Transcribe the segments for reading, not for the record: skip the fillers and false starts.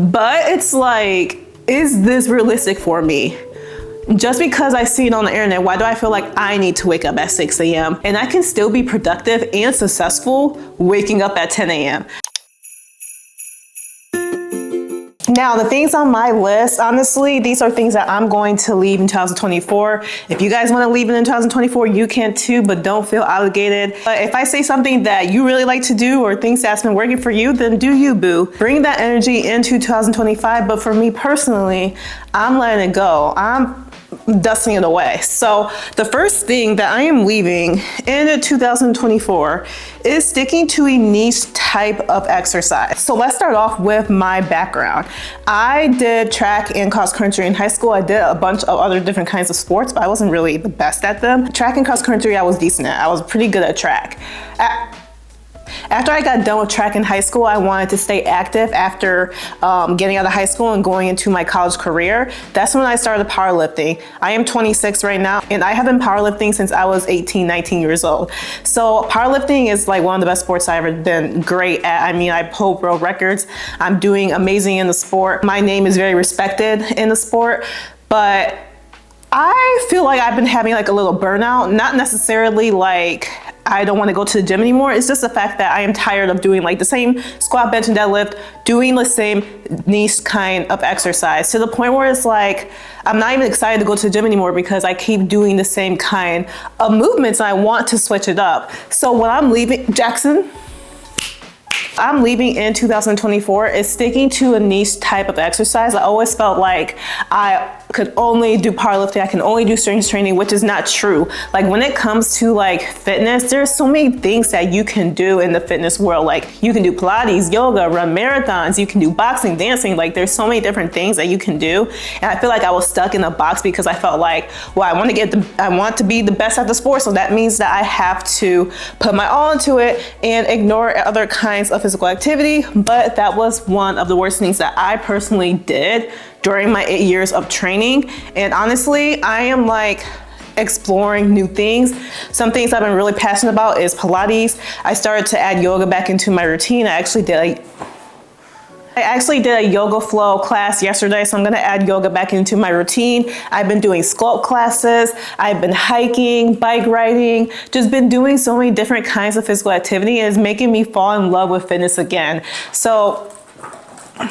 But it's like, is this realistic for me? Just because I see it on the internet, why do I feel like I need to wake up at 6 a.m. and I can still be productive and successful waking up at 10 a.m.? Now, the things on my list, honestly, these are things that I'm going to leave in 2024. If you guys want to leave it in 2024, you can too, but don't feel obligated. But if I say something that you really like to do or things that's been working for you, then do you, boo. Bring that energy into 2025. But for me personally, I'm letting it go. I'm dusting it away. So the first thing that I am leaving in 2024 is sticking to a niche type of exercise. So let's start off with my background. I did track and cross country in high school. I did a bunch of other different kinds of sports, but I wasn't really the best at them. Track and cross country, I was decent at. I was pretty good at track. After I got done with track in high school, I wanted to stay active after getting out of high school and going into my college career. That's when I started powerlifting. I am 26 right now, and I have been powerlifting since I was 18, 19 years old. So powerlifting is like one of the best sports I've ever been great at. I mean, I pull world records. I'm doing amazing in the sport. My name is very respected in the sport, but I feel like I've been having like a little burnout, not necessarily like I don't want to go to the gym anymore. It's just the fact that I am tired of doing like the same squat, bench, and deadlift, doing the same niche kind of exercise to the point where it's like, I'm not even excited to go to the gym anymore because I keep doing the same kind of movements and I want to switch it up. So when I'm leaving, Jackson, I'm leaving in 2024 is sticking to a niche type of exercise. I always felt like I could only do powerlifting, I can only do strength training, which is not true. Like when it comes to like fitness, there's so many things that you can do in the fitness world. Like you can do Pilates, yoga, run marathons, you can do boxing, dancing. Like there's so many different things that you can do. And I feel like I was stuck in a box because I felt like, well, I want to be the best at the sport. So that means that I have to put my all into it and ignore other kinds of physical activity. But that was one of the worst things that I personally did during my 8 years of training. And honestly, I am like exploring new things. Some things I've been really passionate about is Pilates. I started to add yoga back into my routine. I actually did a yoga flow class yesterday, so I'm gonna add yoga back into my routine. I've been doing sculpt classes. I've been hiking, bike riding, just been doing so many different kinds of physical activity, and it's making me fall in love with fitness again. So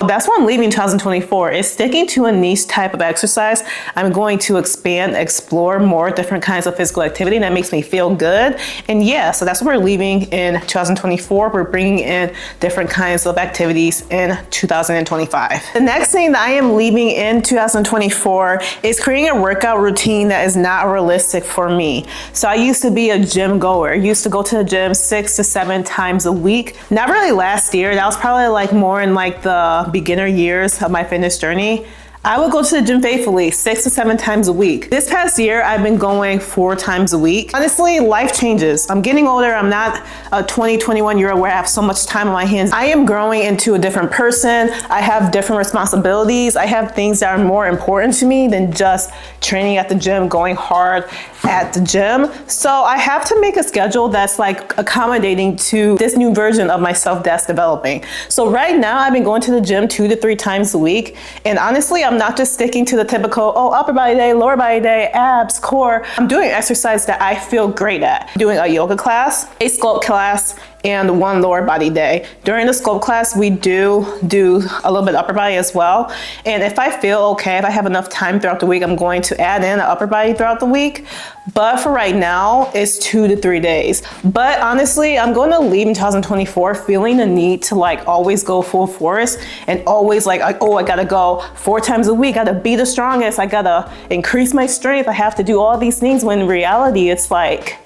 that's why I'm leaving 2024, is sticking to a niche type of exercise. I'm going to expand, explore more different kinds of physical activity, and that makes me feel good. And yeah, so that's what we're leaving in 2024. We're bringing in different kinds of activities in 2025. The next thing that I am leaving in 2024 is creating a workout routine that is not realistic for me. So I used to be a gym goer. I used to go to the gym 6 to 7 times a week. Not really last year. That was probably like more in like the beginner years of my fitness journey. I would go to the gym faithfully 6 to 7 times a week. This past year, I've been going 4 times a week. Honestly, life changes. I'm getting older. I'm not a 20, 21-year-old where I have so much time on my hands. I am growing into a different person. I have different responsibilities. I have things that are more important to me than just training at the gym, going hard at the gym. So I have to make a schedule that's like accommodating to this new version of myself that's developing. So right now, I've been going to the gym 2 to 3 times a week. And honestly, I'm not just sticking to the typical, oh, upper body day, lower body day, abs, core. I'm doing exercise that I feel great at. Doing a yoga class, a sculpt class, and 1 lower body day. During the sculpt class, we do a little bit of upper body as well. And if I feel okay, if I have enough time throughout the week, I'm going to add in an upper body throughout the week. But for right now, it's 2 to 3 days. But honestly, I'm going to leave in 2024 feeling the need to like always go full force and always like, oh, I gotta go 4 times a week. I gotta be the strongest. I gotta increase my strength. I have to do all these things, when in reality, it's like,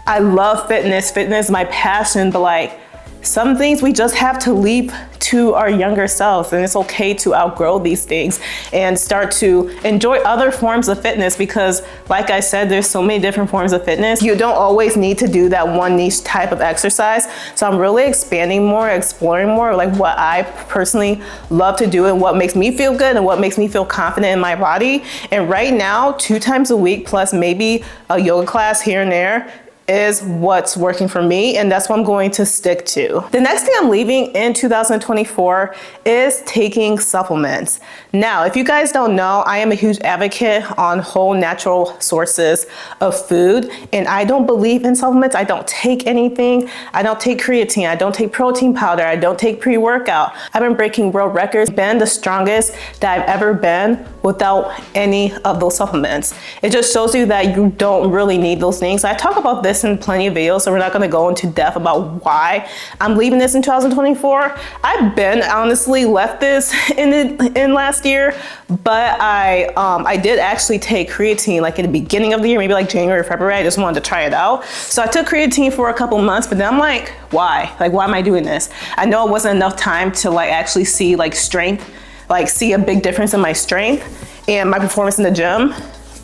I love fitness. Fitness is my passion, but like some things we just have to leave to our younger selves, and it's okay to outgrow these things and start to enjoy other forms of fitness, because like I said, there's so many different forms of fitness. You don't always need to do that one niche type of exercise. So I'm really expanding more, exploring more, like what I personally love to do and what makes me feel good and what makes me feel confident in my body. And right now, 2 times a week plus maybe a yoga class here and there is what's working for me, and that's what I'm going to stick to. The next thing I'm leaving in 2024 is taking supplements. Now, if you guys don't know, I am a huge advocate on whole natural sources of food, and I don't believe in supplements. I don't take anything. I don't take creatine. I don't take protein powder. I don't take pre-workout. I've been breaking world records, been the strongest that I've ever been without any of those supplements. It just shows you that you don't really need those things. I talk about this in plenty of videos, so we're not going to go into depth about why I'm leaving this in 2024. I've been honestly left this in last year, but I did actually take creatine like in the beginning of the year, maybe like January or February. I just wanted to try it out. So I took creatine for a couple months, but then I'm like, why? Like, why am I doing this? I know it wasn't enough time to like actually see like strength, like see a big difference in my strength and my performance in the gym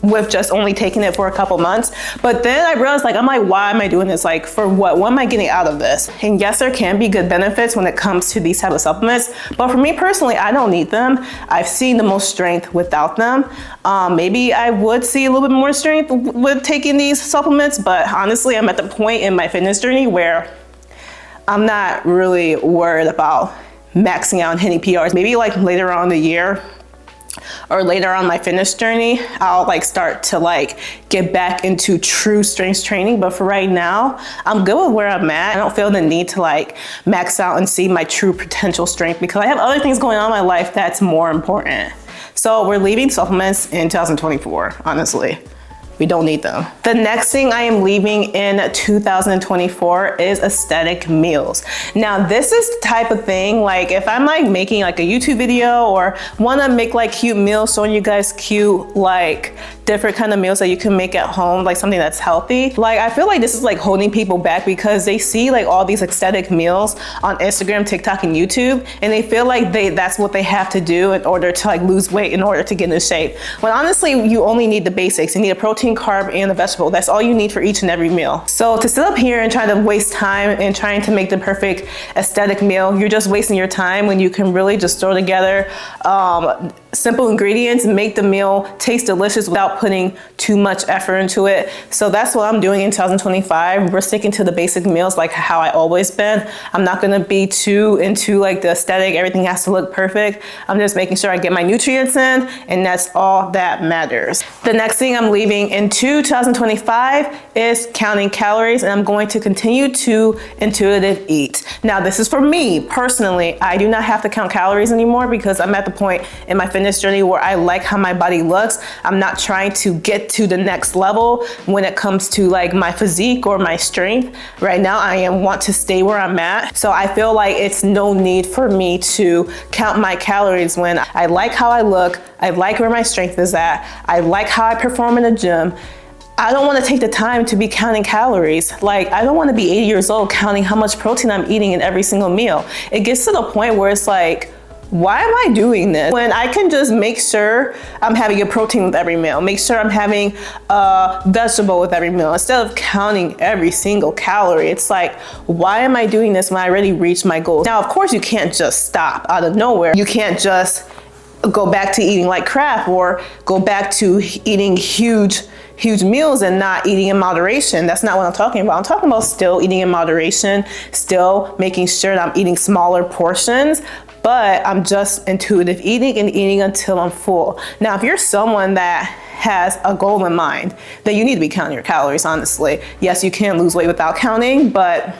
with just only taking it for a couple months. But then I realized, like, I'm like, why am I doing this? Like, for what? What am I getting out of this? And yes, there can be good benefits when it comes to these type of supplements, but for me personally, I don't need them. I've seen the most strength without them. Maybe I would see a little bit more strength with taking these supplements, but honestly, I'm at the point in my fitness journey where I'm not really worried about maxing out and hitting PRs. Maybe like later on in the year or later on my fitness journey, I'll like start to like get back into true strength training. But for right now, I'm good with where I'm at. I don't feel the need to like max out and see my true potential strength because I have other things going on in my life that's more important. So we're leaving supplements in 2024, honestly. We don't need them. The next thing I am leaving in 2024 is aesthetic meals. Now, this is the type of thing, like if I'm like making like a YouTube video or wanna make like cute meals, showing you guys cute, like different kind of meals that you can make at home, like something that's healthy. Like, I feel like this is like holding people back because they see like all these aesthetic meals on Instagram, TikTok, and YouTube, and they feel like that's what they have to do in order to like lose weight, in order to get into shape. When honestly, you only need the basics. You need a protein, carb, and a vegetable. That's all you need for each and every meal. So to sit up here and try to waste time and trying to make the perfect aesthetic meal, you're just wasting your time when you can really just throw together simple ingredients and make the meal taste delicious without putting too much effort into it. So that's what I'm doing in 2025. We're sticking to the basic meals like how I always been. I'm not gonna be too into like the aesthetic, everything has to look perfect. I'm just making sure I get my nutrients in, and that's all that matters. The next thing I'm leaving in 2025 is counting calories, and I'm going to continue to intuitive eat. Now, this is for me personally. I do not have to count calories anymore because I'm at the point in my fitness journey where I like how my body looks. I'm not trying to get to the next level when it comes to like my physique or my strength. Right now, I want to stay where I'm at. So I feel like it's no need for me to count my calories when I like how I look. I like where my strength is at. I like how I perform in the gym. I don't want to take the time to be counting calories. Like, I don't want to be 80 years old counting how much protein I'm eating in every single meal. It gets to the point where it's like, why am I doing this when I can just make sure I'm having a protein with every meal, make sure I'm having a vegetable with every meal instead of counting every single calorie? It's like, why am I doing this when I already reached my goals? Now, of course, you can't just stop out of nowhere. You can't just go back to eating like crap or go back to eating huge meals and not eating in moderation. That's not what I'm talking about. I'm talking about still eating in moderation, still making sure that I'm eating smaller portions, but I'm just intuitive eating and eating until I'm full. Now, if you're someone that has a goal in mind, then you need to be counting your calories, honestly. Yes, you can lose weight without counting, but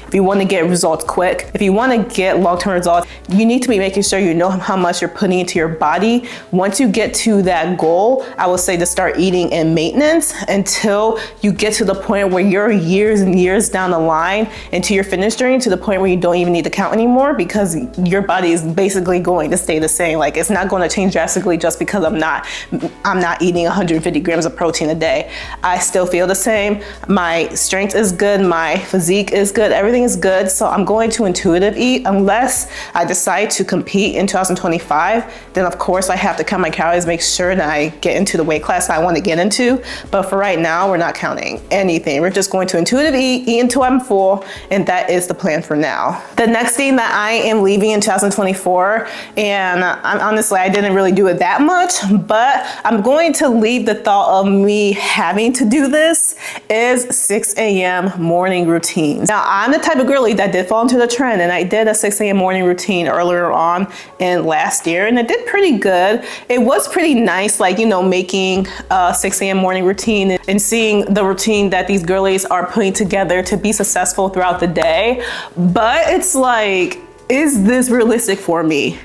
if you want to get results quick, if you want to get long-term results, you need to be making sure you know how much you're putting into your body. Once you get to that goal, I would say to start eating in maintenance until you get to the point where you're years and years down the line into your fitness journey, to the point where you don't even need to count anymore because your body is basically going to stay the same. Like, it's not going to change drastically just because I'm not eating 150 grams of protein a day. I still feel the same. My strength is good. My physique is good. Everything everything is good. So I'm going to intuitive eat unless I decide to compete in 2025. Then of course I have to count my calories, make sure that I get into the weight class I want to get into. But for right now, we're not counting anything. We're just going to intuitive eat until I'm full, and that is the plan for now. The next thing that I am leaving in 2024, and honestly, I didn't really do it that much, but I'm going to leave the thought of me having to do this, is 6 a.m. morning routines. Now, I'm the type of girly that did fall into the trend, and I did a 6 a.m. morning routine earlier on in last year, and it did pretty good. It was pretty nice, like, you know, making a 6 a.m. morning routine and seeing the routine that these girlies are putting together to be successful throughout the day. But it's like, is this realistic for me?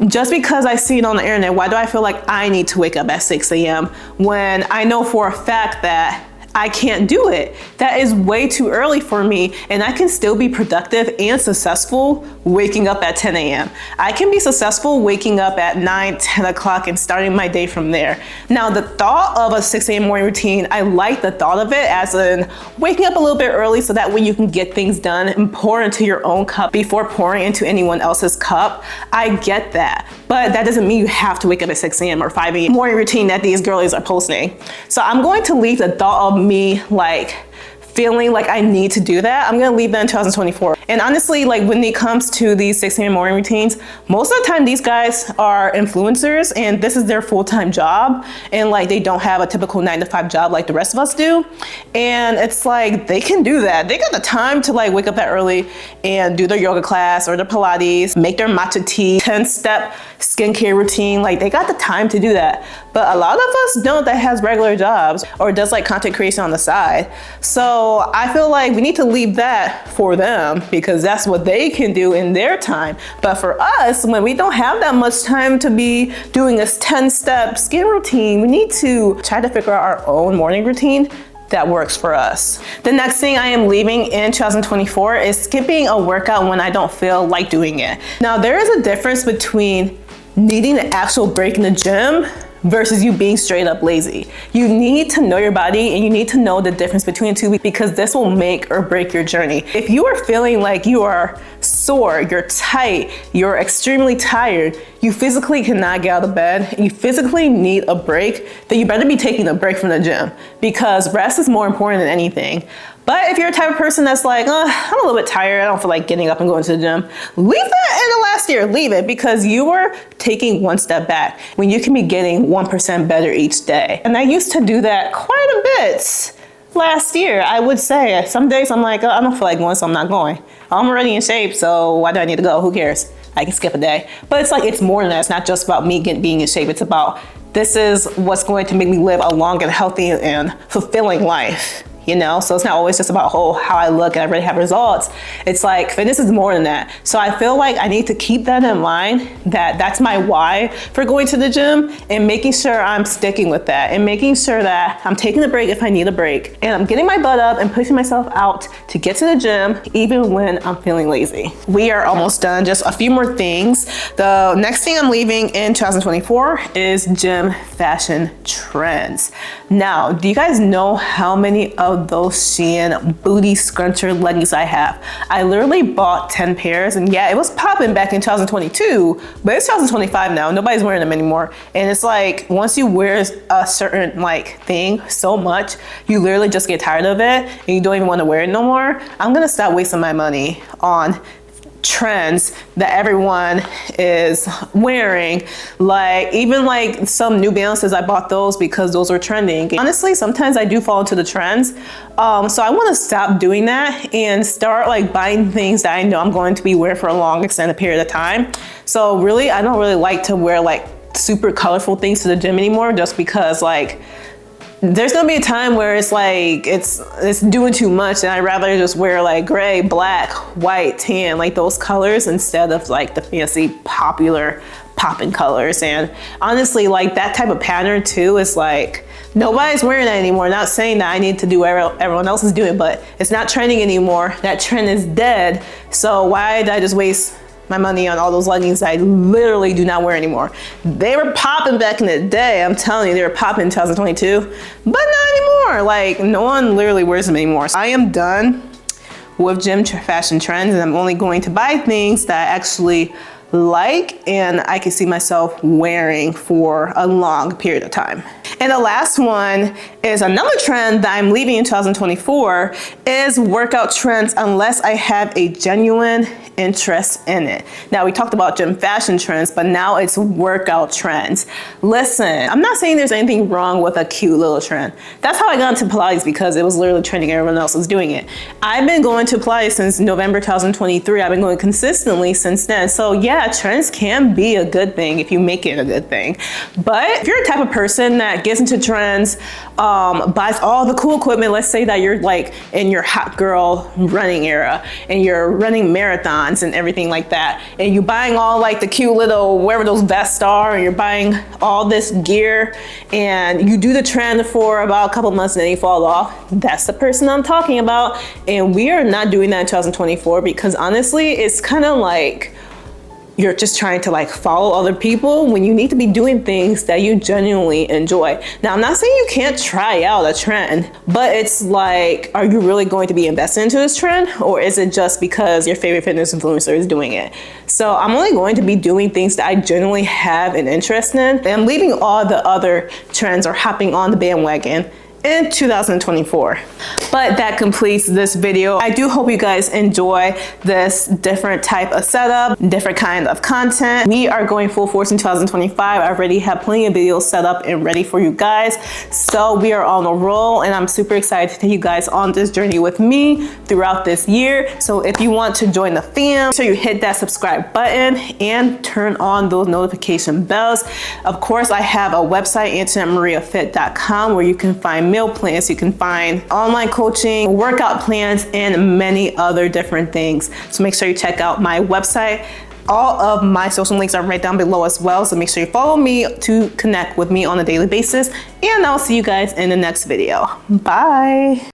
Just because I see it on the internet, why do I feel like I need to wake up at 6 a.m. when I know for a fact that I can't do it? That is way too early for me, and I can still be productive and successful waking up at 10 a.m. I can be successful waking up at 9, 10 o'clock and starting my day from there. Now, the thought of a 6 a.m. morning routine, I like the thought of it as in waking up a little bit early so that way you can get things done and pour into your own cup before pouring into anyone else's cup. I get that, but that doesn't mean you have to wake up at 6 a.m. or 5 a.m. morning routine that these girlies are posting. So I'm going to leave the thought of me like feeling like I need to do that. I'm gonna leave that in 2024. And honestly, like when it comes to these 6 a.m. morning routines, most of the time these guys are influencers and this is their full-time job, and like they don't have a typical 9-to-5 job like the rest of us do. And it's like they can do that. They got the time to like wake up that early and do their yoga class or their Pilates, make their matcha tea, 10-step skincare routine. Like they got the time to do that. But a lot of us don't, that has regular jobs or does like content creation on the side. So I feel like we need to leave that for them because that's what they can do in their time. But for us, when we don't have that much time to be doing this 10-step skin routine, we need to try to figure out our own morning routine that works for us. The next thing I am leaving in 2024 is skipping a workout when I don't feel like doing it. Now, there is a difference between needing an actual break in the gym versus you being straight up lazy. You need to know your body and you need to know the difference between the two because this will make or break your journey. If you are feeling like you are sore, you're tight, you're extremely tired, you physically cannot get out of bed, and you physically need a break, then you better be taking a break from the gym because rest is more important than anything. But if you're a type of person that's like, I'm a little bit tired, I don't feel like getting up and going to the gym, leave that in the last year, leave it, because you are taking one step back when you can be getting 1% better each day. And I used to do that quite a bit last year, I would say. Some days I'm like, I don't feel like going, so I'm not going. I'm already in shape, so why do I need to go? Who cares? I can skip a day. But it's like, it's more than that. It's not just about me being in shape. It's about, this is what's going to make me live a long and healthy and fulfilling life. You know, so it's not always just about how I look and I already have results. It's like fitness is more than that. So I feel like I need to keep that in mind, that that's my why for going to the gym, and making sure I'm sticking with that and making sure that I'm taking a break if I need a break, and I'm getting my butt up and pushing myself out to get to the gym even when I'm feeling lazy. We are almost done, just a few more things. The next thing I'm leaving in 2024 is gym fashion trends. Now, do you guys know how many of those Shein booty scruncher leggings I have? I literally bought 10 pairs, and yeah, it was popping back in 2022, but it's 2025 now. Nobody's wearing them anymore. And it's like, once you wear a certain like thing so much, you literally just get tired of it and you don't even want to wear it no more. I'm gonna stop wasting my money on trends that everyone is wearing. Like even like some New Balances, I bought those because those were trending. Honestly, sometimes I do fall into the trends. So I want to stop doing that and start like buying things that I know I'm going to be wearing for a long extended period of time. So really, I don't really like to wear like super colorful things to the gym anymore, just because like there's gonna be a time where it's like it's doing too much, and I'd rather just wear like gray, black, white, tan, like those colors instead of like the fancy popular popping colors. And honestly, like that type of pattern too is like nobody's wearing that anymore. Not saying that I need to do what everyone else is doing, but it's not trending anymore. That trend is dead. So why did I just waste my money on all those leggings that I literally do not wear anymore? They were popping back in the day. I'm telling you, they were popping in 2022, but not anymore. Like no one literally wears them anymore. So I am done with gym fashion trends, and I'm only going to buy things that I actually like and I can see myself wearing for a long period of time. And the last one is another trend that I'm leaving in 2024 is workout trends unless I have a genuine interest in it. Now we talked about gym fashion trends, but now it's workout trends. Listen, I'm not saying there's anything wrong with a cute little trend. That's how I got into Pilates, because it was literally trending, everyone else was doing it. I've been going to Pilates since November 2023. I've been going consistently since then. So yeah, trends can be a good thing if you make it a good thing. But if you're a type of person that gets into trends, buys all the cool equipment, let's say that you're like in your hot girl running era and you're running marathons and everything like that, and you're buying all like the cute little, wherever those vests are, and you're buying all this gear, and you do the trend for about a couple months and then you fall off, that's the person I'm talking about. And we are not doing that in 2024, because honestly, it's kind of like you're just trying to like follow other people when you need to be doing things that you genuinely enjoy. Now, I'm not saying you can't try out a trend, but it's like, are you really going to be invested into this trend? Or is it just because your favorite fitness influencer is doing it? So I'm only going to be doing things that I genuinely have an interest in. And I'm leaving all the other trends or hopping on the bandwagon in 2024. But that completes this video. I do hope you guys enjoy this different type of setup, different kind of content. We are going full force in 2025. I already have plenty of videos set up and ready for you guys. So we are on a roll, and I'm super excited to take you guys on this journey with me throughout this year. So if you want to join the fam, make sure you hit that subscribe button and turn on those notification bells. Of course, I have a website, AntoinetteMariaFit.com, where you can find meal plans, you can find online coaching, workout plans, and many other different things. So make sure you check out my website. All of my social links are right down below as well. So make sure you follow me to connect with me on a daily basis. And I'll see you guys in the next video. Bye.